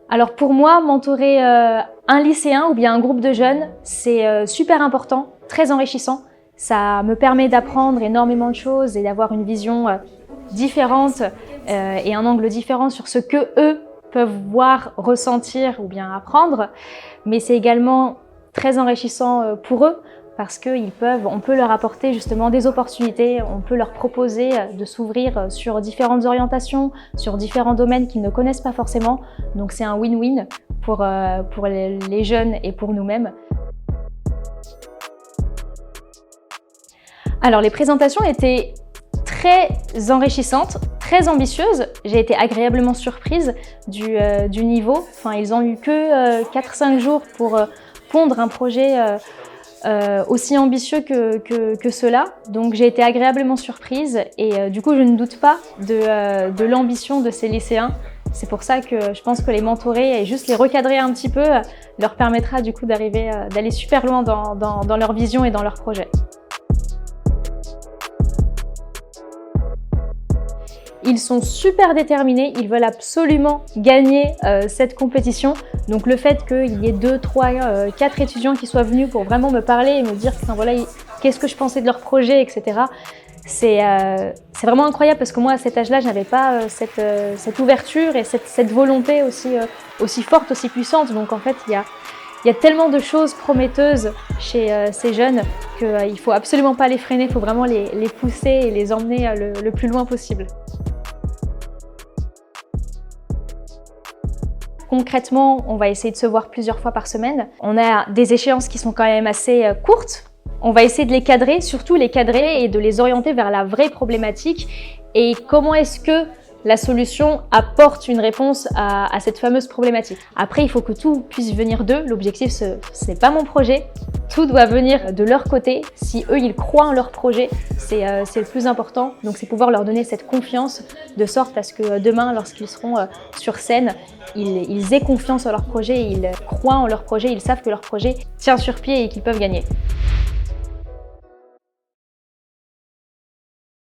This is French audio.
Alors pour moi, mentorer un lycéen ou bien un groupe de jeunes, c'est super important, très enrichissant. Ça me permet d'apprendre énormément de choses et d'avoir une vision différente et un angle différent sur ce que eux peuvent voir, ressentir ou bien apprendre. Mais c'est également très enrichissant pour eux parce qu'on peut leur apporter justement des opportunités, on peut leur proposer de s'ouvrir sur différentes orientations, sur différents domaines qu'ils ne connaissent pas forcément. Donc c'est un win-win pour les jeunes et pour nous-mêmes. Alors les présentations étaient très enrichissantes, très ambitieuses. J'ai été agréablement surprise du niveau. Enfin, ils ont eu que 4-5 jours pour pondre un projet aussi ambitieux que cela. Donc j'ai été agréablement surprise et du coup je ne doute pas de l'ambition de ces lycéens. C'est pour ça que je pense que les mentorer et juste les recadrer un petit peu leur permettra du coup d'aller super loin dans leur vision et dans leur projet. Ils sont super déterminés, ils veulent absolument gagner cette compétition. Donc le fait qu'il y ait 2, 3, 4 étudiants qui soient venus pour vraiment me parler et me dire voilà, qu'est-ce que je pensais de leur projet, etc. C'est vraiment incroyable parce que moi à cet âge-là, je n'avais pas cette ouverture et cette volonté aussi forte, aussi puissante. Donc en fait, il y a tellement de choses prometteuses chez ces jeunes qu'il ne faut absolument pas les freiner, il faut vraiment les pousser et les emmener le plus loin possible. Concrètement, on va essayer de se voir plusieurs fois par semaine. On a des échéances qui sont quand même assez courtes. On va essayer de les cadrer, surtout les cadrer et de les orienter vers la vraie problématique et comment est-ce que la solution apporte une réponse à cette fameuse problématique. Après, il faut que tout puisse venir d'eux. L'objectif, ce n'est pas mon projet. Tout doit venir de leur côté. Si eux, ils croient en leur projet, c'est le plus important. Donc, c'est pouvoir leur donner cette confiance de sorte à ce que demain, lorsqu'ils seront sur scène, ils aient confiance en leur projet, ils croient en leur projet, ils savent que leur projet tient sur pied et qu'ils peuvent gagner.